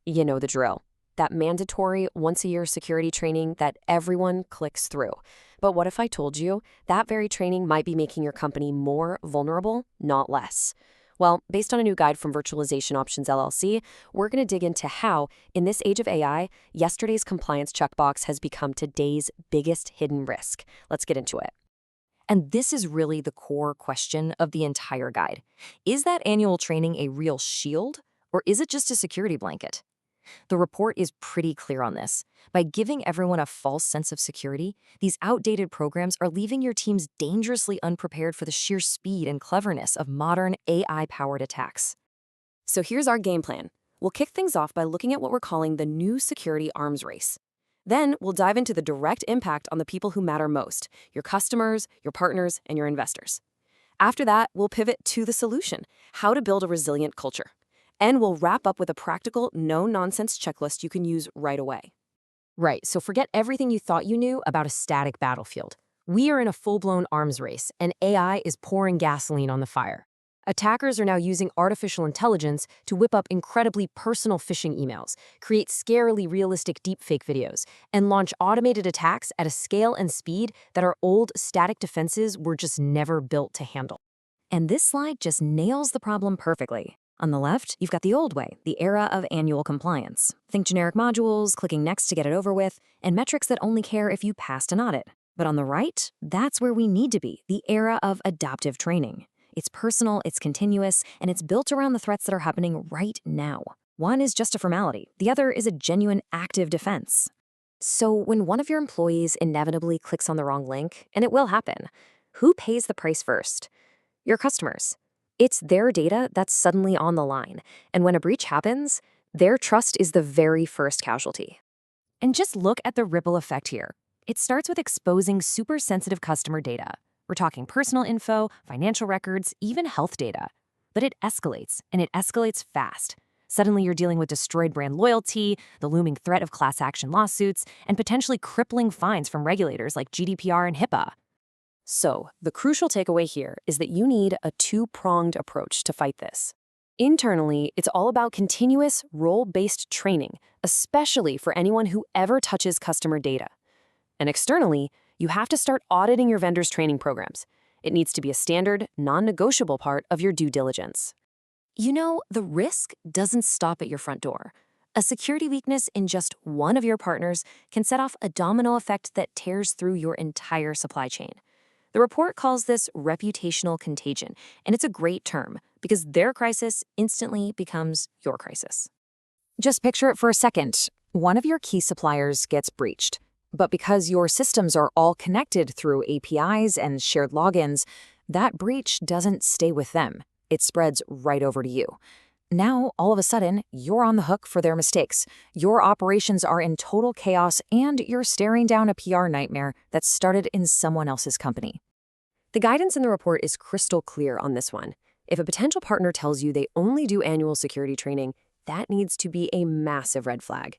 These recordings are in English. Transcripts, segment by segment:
You know the drill. That mandatory once-a-year security training that everyone clicks through. But what if I told you that very training might be making your company more vulnerable, not less? Well, based on a new guide from Virtualization Options LLC, we're going to dig into how, in this age of AI, yesterday's compliance checkbox has become today's biggest hidden risk. Let's get into it. And this is really the core question of the entire guide. Is that annual training a real shield, or is it just a security blanket? The report is pretty clear on this. By giving everyone a false sense of security, these outdated programs are leaving your teams dangerously unprepared for the sheer speed and cleverness of modern AI-powered attacks. So here's our game plan. We'll kick things off by looking at what we're calling the new security arms race. Then we'll dive into the direct impact on the people who matter most, your customers, your partners, and your investors. After that, we'll pivot to the solution, how to build a resilient culture. And we'll wrap up with a practical, no-nonsense checklist you can use right away. Right, so forget everything you thought you knew about a static battlefield. We are in a full-blown arms race, and AI is pouring gasoline on the fire. Attackers are now using artificial intelligence to whip up incredibly personal phishing emails, create scarily realistic deepfake videos, and launch automated attacks at a scale and speed that our old static defenses were just never built to handle. And this slide just nails the problem perfectly. On the left, you've got the old way, the era of annual compliance. Think generic modules, clicking next to get it over with, and metrics that only care if you passed an audit. But on the right, that's where we need to be, the era of adaptive training. It's personal, it's continuous, and it's built around the threats that are happening right now. One is just a formality. The other is a genuine active defense. So when one of your employees inevitably clicks on the wrong link, and it will happen, who pays the price first? Your customers. It's their data that's suddenly on the line, and when a breach happens, their trust is the very first casualty. And just look at the ripple effect here. It starts with exposing super sensitive customer data. We're talking personal info, financial records, even health data. But it escalates, and it escalates fast. Suddenly you're dealing with destroyed brand loyalty, the looming threat of class action lawsuits, and potentially crippling fines from regulators like GDPR and HIPAA. So, the crucial takeaway here is that you need a two-pronged approach to fight this. Internally, it's all about continuous, role-based training, especially for anyone who ever touches customer data. And externally, you have to start auditing your vendors' training programs. It needs to be a standard, non-negotiable part of your due diligence. You know, the risk doesn't stop at your front door. A security weakness in just one of your partners can set off a domino effect that tears through your entire supply chain. The report calls this reputational contagion, and it's a great term because their crisis instantly becomes your crisis. Just picture it for a second. One of your key suppliers gets breached, but because your systems are all connected through APIs and shared logins, that breach doesn't stay with them. It spreads right over to you. Now, all of a sudden, you're on the hook for their mistakes. Your operations are in total chaos, and you're staring down a PR nightmare that started in someone else's company. The guidance in the report is crystal clear on this one. If a potential partner tells you they only do annual security training, that needs to be a massive red flag.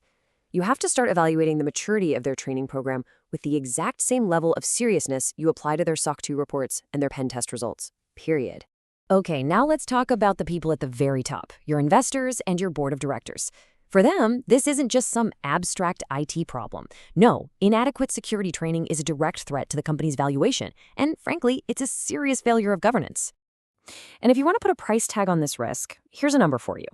You have to start evaluating the maturity of their training program with the exact same level of seriousness you apply to their SOC 2 reports and their pen test results, period. Okay, now let's talk about the people at the very top, your investors and your board of directors. For them, this isn't just some abstract IT problem. No, inadequate security training is a direct threat to the company's valuation, and frankly, it's a serious failure of governance. And if you want to put a price tag on this risk, here's a number for you.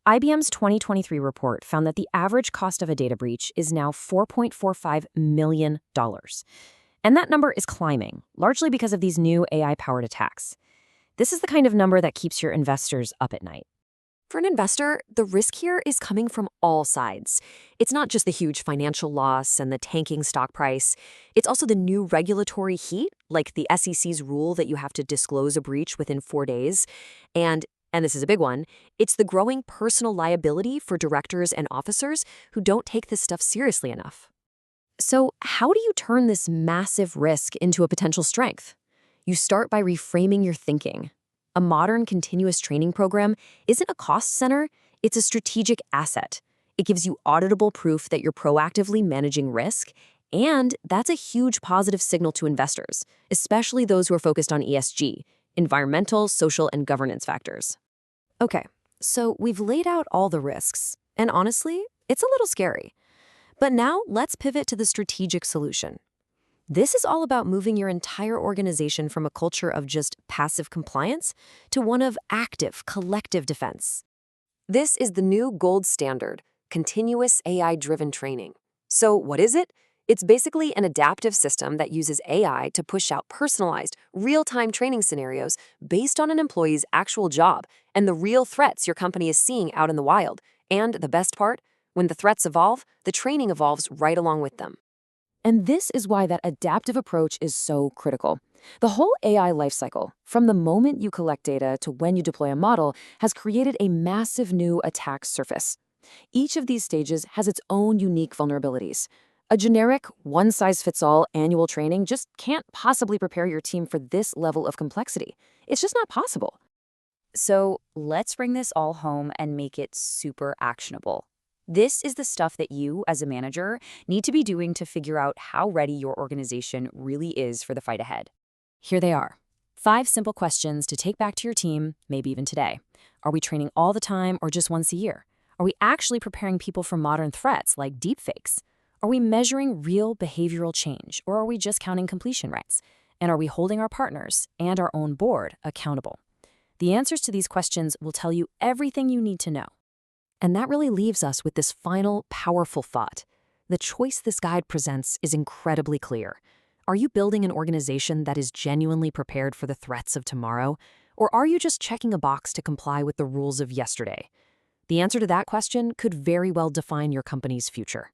IBM's 2023 report found that the average cost of a data breach is now $4.45 million. And that number is climbing, largely because of these new AI-powered attacks. This is the kind of number that keeps your investors up at night. For an investor, the risk here is coming from all sides. It's not just the huge financial loss and the tanking stock price. It's also the new regulatory heat, like the SEC's rule that you have to disclose a breach within 4 days. And this is a big one, it's the growing personal liability for directors and officers who don't take this stuff seriously enough. So how do you turn this massive risk into a potential strength? You start by reframing your thinking. A modern continuous training program isn't a cost center, it's a strategic asset. It gives you auditable proof that you're proactively managing risk, and that's a huge positive signal to investors, especially those who are focused on ESG, environmental, social, and governance factors. Okay, so we've laid out all the risks, And honestly, it's a little scary. But now let's pivot to the strategic solution. This is all about moving your entire organization from a culture of just passive compliance to one of active, collective defense. This is the new gold standard, continuous AI-driven training. So what is it? It's basically an adaptive system that uses AI to push out personalized, real-time training scenarios based on an employee's actual job and the real threats your company is seeing out in the wild. And the best part? When the threats evolve, the training evolves right along with them. And this is why that adaptive approach is so critical. The whole AI lifecycle, from the moment you collect data to when you deploy a model, has created a massive new attack surface. Each of these stages has its own unique vulnerabilities. A generic, one-size-fits-all annual training just can't possibly prepare your team for this level of complexity. It's just not possible. So let's bring this all home and make it super actionable. This is the stuff that you, as a manager, need to be doing to figure out how ready your organization really is for the fight ahead. Here they are. 5 simple questions to take back to your team, maybe even today. Are we training all the time or just once a year? Are we actually preparing people for modern threats like deepfakes? Are we measuring real behavioral change, or are we just counting completion rates? And are we holding our partners and our own board accountable? The answers to these questions will tell you everything you need to know. And that really leaves us with this final, powerful thought. The choice this guide presents is incredibly clear. Are you building an organization that is genuinely prepared for the threats of tomorrow? Or are you just checking a box to comply with the rules of yesterday? The answer to that question could very well define your company's future.